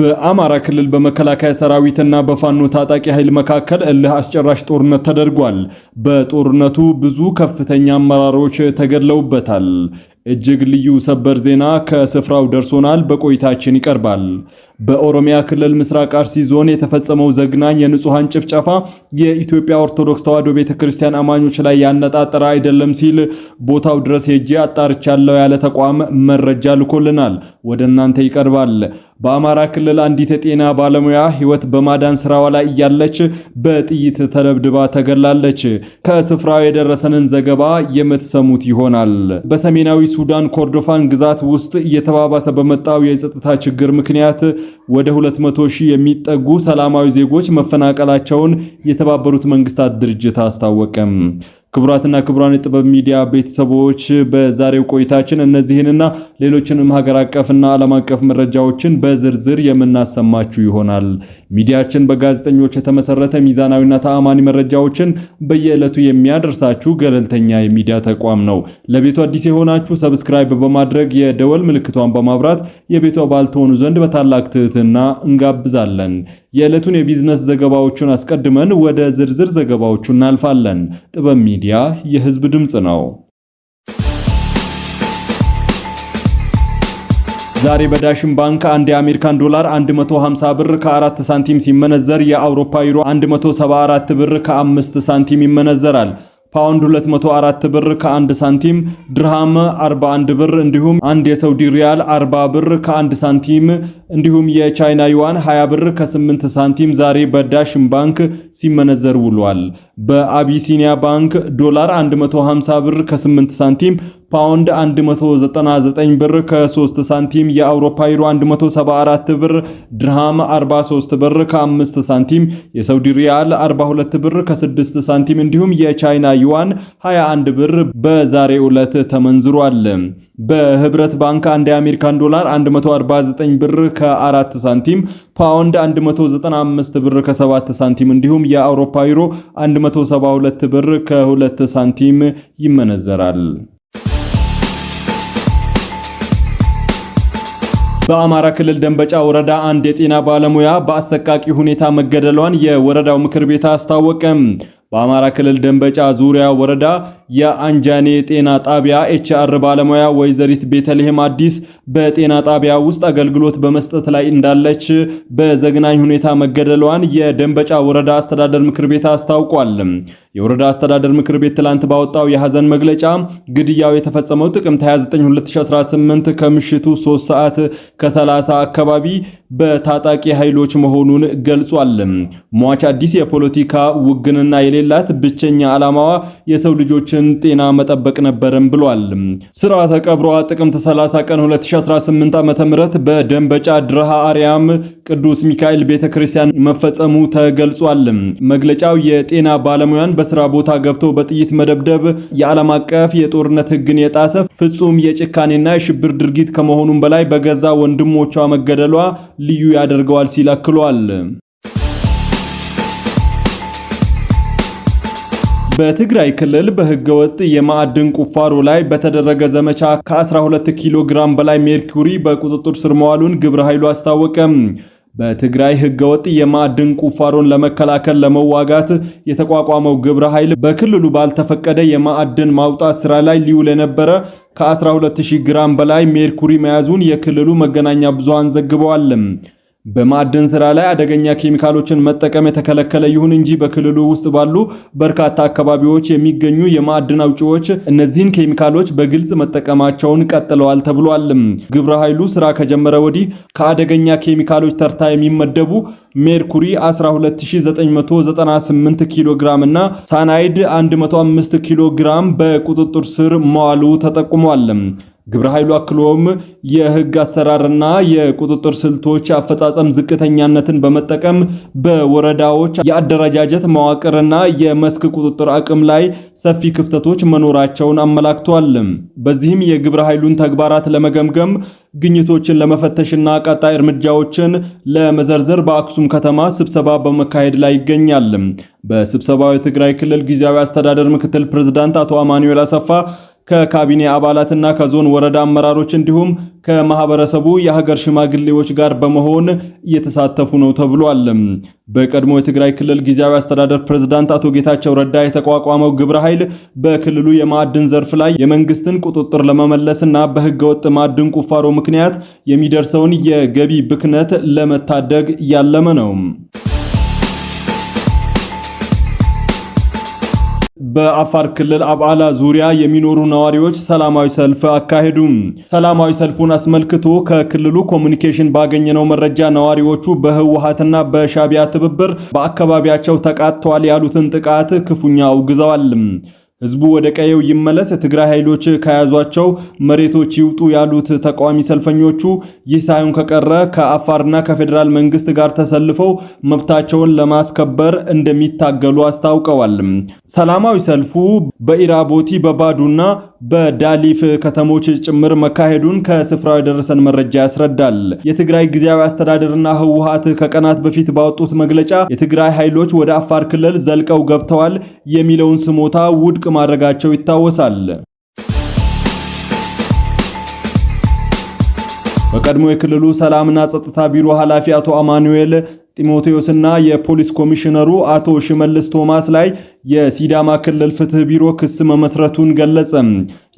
በአማራ ክልል በመከላከያ ሰራዊትና በፋኖ ታጣቂ ኃይል መካከል እልህ አስጨራሽ ጦርነት ተደርጓል። በጦርነቱ ብዙ ከፍተኛ አመራሮች ተገድለውበታል። እጅግ ልዩ ሰበር ዜና ከስፍራው ደርሶናል፣ በቆይታችን ይቀርባል። በኦሮሚያ ክልል ምስራቅ አርሲ ዞን የተፈጸመው ዘግናኝ የንጹሃን ጭፍጨፋ የኢትዮጵያ ኦርቶዶክስ ተዋሕዶ ቤተክርስቲያን አማኞች ላይ ያነጣጠረ አይደለም ሲል ቦታው ድረስ ሄጄ አጣርቻለሁ ያለ ተቋም መረጃ ልኮልናል፣ ወደ እናንተ ይቀርባል። በአማራ ክልል አንዲት የጤና ባለሙያ ሕይወት በማዳን ስራዋ ላይ እያለች በጥይት ተደብድባ ተገላለች። ከስፍራው የደረሰንን ዘገባ የምትሰሙት ይሆናል። በሰሜናዊ ሱዳን ኮርዶፋን ግዛት ውስጥ እየተባባሰ በመጣው የጸጥታ ችግር ምክንያት ወደ 200,000 የሚጠጉ ሰላማዊ ዜጎች መፈናቀላቸውን የተባበሩት መንግስታት ድርጅት አስታወቀም። ክቡራትና ክቡራን የጥበብ ሚዲያ ቤተሰቦች በዛሬው ቆይታችን እነዚህንና ሌሎችንም ሀገር አቀፍና ዓለም አቀፍ መረጃዎችን በዝርዝር የምናሰማችሁ ይሆናል። ሚዲያችን በጋዜጠኞች የተመሰረተ ሚዛናዊና ተአማኒ መረጃዎችን በየዕለቱ የሚያደርሳችሁ ገለልተኛ የሚዲያ ተቋም ነው። ለቤቱ አዲስ የሆናችሁ ሰብስክራይብ በማድረግ የደወል ምልክቷን በማብራት የቤቱ አባል ትሆኑ ዘንድ በታላቅ ትህትና እንጋብዛለን። የዕለቱን የቢዝነስ ዘገባዎችን አስቀድመን ወደ ዝርዝር ዘገባዎቹ እናልፋለን። ጥበብ ሚዲያ የህዝብ ድምጽ ነው። ዛሬ በዳሽን ባንክ አንድ የአሜሪካን ዶላር 150 ብር ከ4 ሳንቲም ሲመነዘር የአውሮፓ ዩሮ 174 ብር ከ5 ሳንቲም ይመነዘራል። ፓውንድ 204 ብር ከ1 ሳንቲም፣ ድርሃም 41 ብር እንዲሁም አንድ የሳውዲ ሪያል 40 ብር ከ1 ሳንቲም እንዲሁም የቻይና ዩዋን 20 ብር ከ8 ሳንቲም ዛሬ በዳሽን ባንክ ሲመነዘር ውሏል። በአቢሲኒያ ባንክ ዶላር 150 ብር ከ8 ሳንቲም፣ ፓውንድ 199 ብር ከ3 ሳንቲም፣ የአውሮፓ ዩሮ 174 ብር፣ ድርሃም 43 ብር ከ5 ሳንቲም፣ የሳውዲ ሪያል 42 ብር ከ6 ሳንቲም እንዲሁም የቻይና ዩዋን 21 ብር በዛሬው ዕለት ተመንዝሯል። በህብረት ባንክ አንድ የአሜሪካን ዶላር 149 ብር ከ4 ሳንቲም፣ ፓውንድ 195 ብር ከ7 ሳንቲም እንዲሁም የአውሮፓ ዩሮ 172 ብር ከ2 ሳንቲም ይመነዘራል። በአማራ ክልል ደንበጫ ወረዳ አንድ የጤና ባለሙያ በአሰቃቂ ሁኔታ መገደሏን የወረዳው ምክር ቤት አስታወቀም። በአማራ ክልል ደንበጫ ዙሪያ ወረዳ የአንጃኔ ጤና ጣቢያ ኤችአር ባለሙያ ወይዘሪት ቤተልሔም አዲስ በጤና ጣቢያ ውስጥ አገልግሎት በመስጠት ላይ እንዳለች በዘግናኝ ሁኔታ መገደሏን የደንበጫ ወረዳ አስተዳደር ምክር ቤት አስታውቋል። የወረዳ አስተዳደር ምክር ቤት ትላንት ባወጣው የሐዘን መግለጫ ግድያው የተፈጸመው ጥቅምት 29 2018 ከምሽቱ 3 ሰዓት ከ30 አካባቢ በታጣቂ ኃይሎች መሆኑን ገልጿል። ሟች አዲስ የፖለቲካ ውግንና የሌላት ብቸኛ ዓላማዋ የሰው ልጆችን ጤና መጠበቅ ነበርም ብሏል። ስርዓተ ቀብሯ ጥቅምት 30 ቀን 2018 ዓ.ም በደንበጫ ድረሃ አርያም ቅዱስ ሚካኤል ቤተክርስቲያን መፈጸሙ ተገልጿል። መግለጫው የጤና ባለሙያን በስራ ቦታ ገብቶ በጥይት መደብደብ የዓለም አቀፍ የጦርነት ሕግን የጣሰ ፍጹም የጭካኔና የሽብር ድርጊት ከመሆኑም በላይ በገዛ ወንድሞቿ መገደሏ ልዩ ያደርገዋል ሲል አክሏል። በትግራይ ክልል በህገወጥ የማዕድን ቁፋሮ ላይ በተደረገ ዘመቻ ከ12 ኪሎ ግራም በላይ ሜርኩሪ በቁጥጥር ስር መዋሉን ግብረ ኃይሉ አስታወቀም። በትግራይ ህገወጥ የማዕድን ቁፋሮን ለመከላከል ለመዋጋት የተቋቋመው ግብረ ኃይል በክልሉ ባልተፈቀደ የማዕድን ማውጣት ስራ ላይ ሊውል የነበረ ከ12000 ግራም በላይ ሜርኩሪ መያዙን የክልሉ መገናኛ ብዙሃን ዘግበዋል። በማዕድን ስራ ላይ አደገኛ ኬሚካሎችን መጠቀም የተከለከለ ይሁን እንጂ በክልሉ ውስጥ ባሉ በርካታ አካባቢዎች የሚገኙ የማዕድን አውጪዎች እነዚህን ኬሚካሎች በግልጽ መጠቀማቸውን ቀጥለዋል ተብሏል። ግብረ ኃይሉ ስራ ከጀመረ ወዲህ ከአደገኛ ኬሚካሎች ተርታ የሚመደቡ ሜርኩሪ 12998 ኪሎ ግራም እና ሳናይድ 105 ኪሎ ግራም በቁጥጥር ስር መዋሉ ተጠቁሟል። ግብረ ኃይሉ አክሎም የህግ አሰራርና የቁጥጥር ስልቶች አፈጻጸም ዝቅተኛነትን በመጠቀም በወረዳዎች የአደረጃጀት መዋቅርና የመስክ ቁጥጥር አቅም ላይ ሰፊ ክፍተቶች መኖራቸውን አመላክቷል። በዚህም የግብረ ኃይሉን ተግባራት ለመገምገም ግኝቶችን ለመፈተሽና ቀጣይ እርምጃዎችን ለመዘርዘር በአክሱም ከተማ ስብሰባ በመካሄድ ላይ ይገኛል። በስብሰባው የትግራይ ክልል ጊዜያዊ አስተዳደር ምክትል ፕሬዝዳንት አቶ አማኑኤል አሰፋ ከካቢኔ አባላትና ከዞን ወረዳ አመራሮች እንዲሁም ከማህበረሰቡ የሀገር ሽማግሌዎች ጋር በመሆን እየተሳተፉ ነው ተብሏል። በቀድሞ የትግራይ ክልል ጊዜያዊ አስተዳደር ፕሬዝዳንት አቶ ጌታቸው ረዳ የተቋቋመው ግብረ ኃይል በክልሉ የማዕድን ዘርፍ ላይ የመንግስትን ቁጥጥር ለመመለስና በህገወጥ ማዕድን ቁፋሮ ምክንያት የሚደርሰውን የገቢ ብክነት ለመታደግ ያለመ ነው። በአፋር ክልል አብዓላ ዙሪያ የሚኖሩ ነዋሪዎች ሰላማዊ ሰልፍ አካሄዱ። ሰላማዊ ሰልፉን አስመልክቶ ከክልሉ ኮሙኒኬሽን ባገኘነው መረጃ ነዋሪዎቹ በህወሓትና በሻቢያ ትብብር በአካባቢያቸው ተቃጥቷል ያሉትን ጥቃት ክፉኛ አውግዘዋል። ህዝቡ ወደ ቀየው ይመለስ፣ የትግራይ ኃይሎች ከያዟቸው መሬቶች ይውጡ ያሉት ተቃዋሚ ሰልፈኞቹ ይህ ሳይሆን ከቀረ ከአፋርና ከፌዴራል መንግስት ጋር ተሰልፈው መብታቸውን ለማስከበር እንደሚታገሉ አስታውቀዋል። ሰላማዊ ሰልፉ በኢራቦቲ በባዱና በዳሊፍ ከተሞች ጭምር መካሄዱን ከስፍራው የደረሰን መረጃ ያስረዳል። የትግራይ ጊዜያዊ አስተዳደርና ህወሓት ከቀናት በፊት ባወጡት መግለጫ የትግራይ ኃይሎች ወደ አፋር ክልል ዘልቀው ገብተዋል የሚለውን ስሞታ ውድቅ ማድረጋቸው ይታወሳል። በቀድሞ የክልሉ ሰላምና ጸጥታ ቢሮ ኃላፊ አቶ አማኑኤል ጢሞቴዎስና የፖሊስ ኮሚሽነሩ አቶ ሽመልስ ቶማስ ላይ የሲዳማ ክልል ፍትህ ቢሮ ክስ መመስረቱን ገለጸ።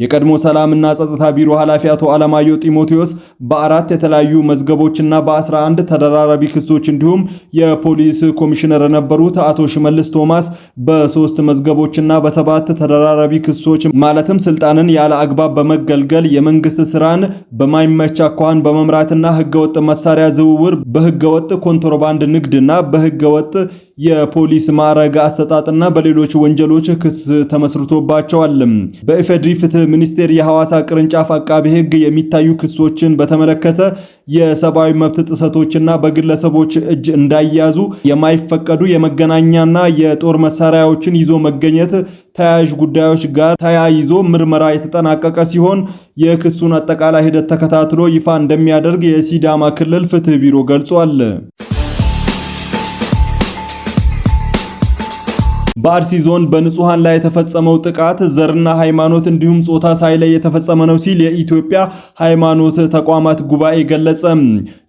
የቀድሞ ሰላምና ጸጥታ ቢሮ ኃላፊ አቶ አለማየሁ ጢሞቴዎስ በ4 የተለያዩ መዝገቦችና በ11 ተደራራቢ ክሶች እንዲሁም የፖሊስ ኮሚሽነር የነበሩት አቶ ሽመልስ ቶማስ በ3 መዝገቦችና በ7 ተደራራቢ ክሶች ማለትም ስልጣንን ያለ አግባብ በመገልገል የመንግስት ስራን በማይመች አኳኋን በመምራትና ህገወጥ መሳሪያ ዝውውር፣ በህገወጥ ኮንትሮባንድ ንግድና በህገወጥ የፖሊስ ማዕረግ አሰጣጥና በሌሎች ወንጀሎች ክስ ተመስርቶባቸዋል። በኢፌድሪ ፍትህ ሚኒስቴር የሐዋሳ ቅርንጫፍ አቃቤ ህግ የሚታዩ ክሶችን በተመለከተ የሰብአዊ መብት ጥሰቶችና በግለሰቦች እጅ እንዳይያዙ የማይፈቀዱ የመገናኛና የጦር መሳሪያዎችን ይዞ መገኘት ተያያዥ ጉዳዮች ጋር ተያይዞ ምርመራ የተጠናቀቀ ሲሆን የክሱን አጠቃላይ ሂደት ተከታትሎ ይፋ እንደሚያደርግ የሲዳማ ክልል ፍትህ ቢሮ ገልጿል። በአርሲ ዞን በንጹሃን ላይ የተፈጸመው ጥቃት ዘርና ሃይማኖት እንዲሁም ጾታ ሳይለይ የተፈጸመ ነው ሲል የኢትዮጵያ ሃይማኖት ተቋማት ጉባኤ ገለጸ።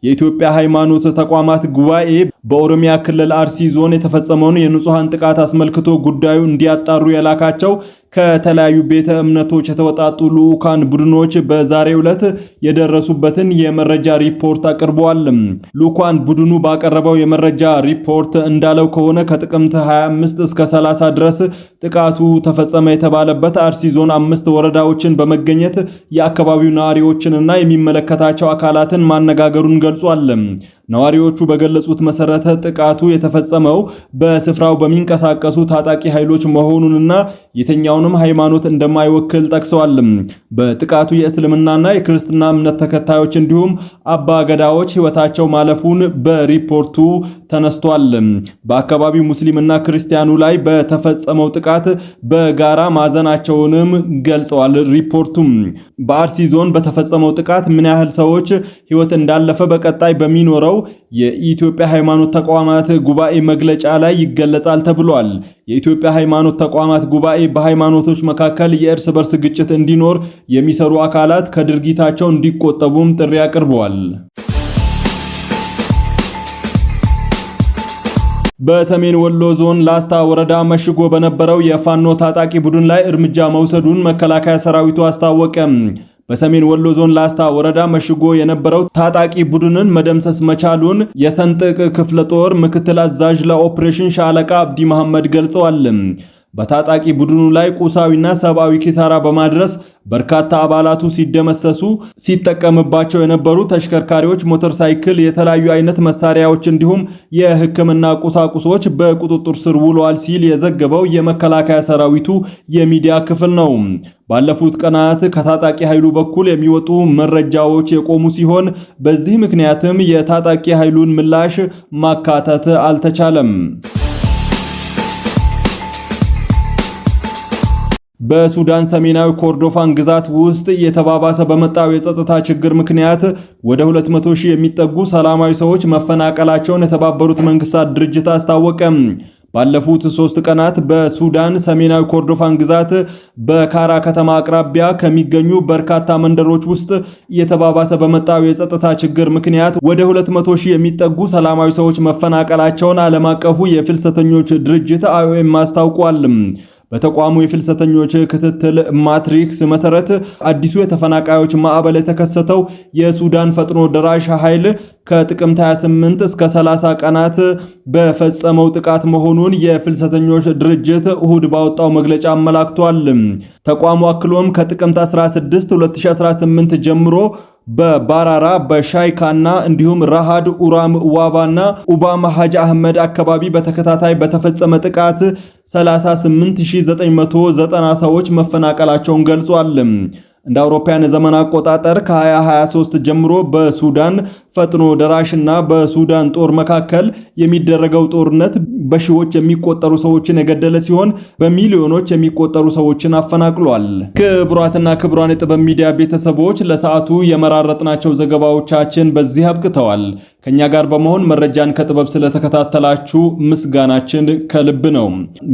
የኢትዮጵያ ሃይማኖት ተቋማት ጉባኤ በኦሮሚያ ክልል አርሲ ዞን የተፈጸመውን የንጹሃን ጥቃት አስመልክቶ ጉዳዩ እንዲያጣሩ የላካቸው ከተለያዩ ቤተ እምነቶች የተወጣጡ ልዑካን ቡድኖች በዛሬው ዕለት የደረሱበትን የመረጃ ሪፖርት አቅርበዋል። ልዑካን ቡድኑ ባቀረበው የመረጃ ሪፖርት እንዳለው ከሆነ ከጥቅምት 25 እስከ 30 ድረስ ጥቃቱ ተፈጸመ የተባለበት አርሲ ዞን 5 ወረዳዎችን በመገኘት የአካባቢው ነዋሪዎችንና የሚመለከታቸው አካላትን ማነጋገሩን ገልጿል። ነዋሪዎቹ በገለጹት መሰረት ጥቃቱ የተፈጸመው በስፍራው በሚንቀሳቀሱ ታጣቂ ኃይሎች መሆኑንና የትኛውንም ሃይማኖት እንደማይወክል ጠቅሰዋል። በጥቃቱ የእስልምናና የክርስትና እምነት ተከታዮች እንዲሁም አባ ገዳዎች ሕይወታቸው ማለፉን በሪፖርቱ ተነስቷል። በአካባቢው ሙስሊምና ክርስቲያኑ ላይ በተፈጸመው ጥቃት በጋራ ማዘናቸውንም ገልጸዋል። ሪፖርቱም በአርሲ ዞን በተፈጸመው ጥቃት ምን ያህል ሰዎች ሕይወት እንዳለፈ በቀጣይ በሚኖረው የኢትዮጵያ ሃይማኖት ተቋማት ጉባኤ መግለጫ ላይ ይገለጻል ተብሏል። የኢትዮጵያ ሃይማኖት ተቋማት ጉባኤ በሃይማኖቶች መካከል የእርስ በርስ ግጭት እንዲኖር የሚሰሩ አካላት ከድርጊታቸው እንዲቆጠቡም ጥሪ አቅርበዋል። በሰሜን ወሎ ዞን ላስታ ወረዳ መሽጎ በነበረው የፋኖ ታጣቂ ቡድን ላይ እርምጃ መውሰዱን መከላከያ ሰራዊቱ አስታወቀ። በሰሜን ወሎ ዞን ላስታ ወረዳ መሽጎ የነበረው ታጣቂ ቡድንን መደምሰስ መቻሉን የሰንጥቅ ክፍለ ጦር ምክትል አዛዥ ለኦፕሬሽን ሻለቃ አብዲ መሐመድ ገልጸዋል። በታጣቂ ቡድኑ ላይ ቁሳዊና ሰብአዊ ኪሳራ በማድረስ በርካታ አባላቱ ሲደመሰሱ ሲጠቀምባቸው የነበሩ ተሽከርካሪዎች፣ ሞተር ሳይክል፣ የተለያዩ አይነት መሳሪያዎች እንዲሁም የሕክምና ቁሳቁሶች በቁጥጥር ስር ውለዋል ሲል የዘገበው የመከላከያ ሰራዊቱ የሚዲያ ክፍል ነው። ባለፉት ቀናት ከታጣቂ ኃይሉ በኩል የሚወጡ መረጃዎች የቆሙ ሲሆን በዚህ ምክንያትም የታጣቂ ኃይሉን ምላሽ ማካተት አልተቻለም። በሱዳን ሰሜናዊ ኮርዶፋን ግዛት ውስጥ የተባባሰ በመጣው የጸጥታ ችግር ምክንያት ወደ 200,000 የሚጠጉ ሰላማዊ ሰዎች መፈናቀላቸውን የተባበሩት መንግስታት ድርጅት አስታወቀ። ባለፉት 3 ቀናት በሱዳን ሰሜናዊ ኮርዶፋን ግዛት በካራ ከተማ አቅራቢያ ከሚገኙ በርካታ መንደሮች ውስጥ እየተባባሰ በመጣው የጸጥታ ችግር ምክንያት ወደ 200 ሺህ የሚጠጉ ሰላማዊ ሰዎች መፈናቀላቸውን ዓለም አቀፉ የፍልሰተኞች ድርጅት IOM አስታውቋል። በተቋሙ የፍልሰተኞች ክትትል ማትሪክስ መሰረት አዲሱ የተፈናቃዮች ማዕበል የተከሰተው የሱዳን ፈጥኖ ደራሽ ኃይል ከጥቅምት 28 እስከ 30 ቀናት በፈጸመው ጥቃት መሆኑን የፍልሰተኞች ድርጅት እሁድ ባወጣው መግለጫ አመላክቷል። ተቋሙ አክሎም ከጥቅምት 16 2018 ጀምሮ በባራራ በሻይካና እንዲሁም ራሃድ ኡራም ዋባና ኡባማ ሐጅ አህመድ አካባቢ በተከታታይ በተፈጸመ ጥቃት 38990 ሰዎች መፈናቀላቸውን ገልጿል። እንደ አውሮፓውያን ዘመን አቆጣጠር ከ2023 ጀምሮ በሱዳን ፈጥኖ ደራሽና በሱዳን ጦር መካከል የሚደረገው ጦርነት በሺዎች የሚቆጠሩ ሰዎችን የገደለ ሲሆን በሚሊዮኖች የሚቆጠሩ ሰዎችን አፈናቅሏል። ክቡራትና ክቡራን የጥበብ ሚዲያ ቤተሰቦች ለሰዓቱ የመራረጥናቸው ዘገባዎቻችን በዚህ አብቅተዋል። ከኛ ጋር በመሆን መረጃን ከጥበብ ስለተከታተላችሁ ምስጋናችን ከልብ ነው።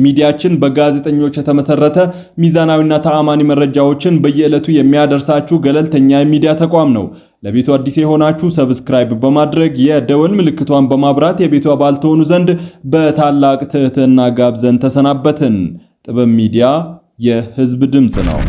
ሚዲያችን በጋዜጠኞች የተመሰረተ ሚዛናዊና ተአማኒ መረጃዎችን በየዕለቱ የሚያደርሳችሁ ገለልተኛ የሚዲያ ተቋም ነው። ለቤቱ አዲስ የሆናችሁ ሰብስክራይብ በማድረግ የደወል ምልክቷን በማብራት የቤቱ አባል ትሆኑ ዘንድ በታላቅ ትህትና ጋብዘን ተሰናበትን። ጥበብ ሚዲያ የሕዝብ ድምጽ ነው።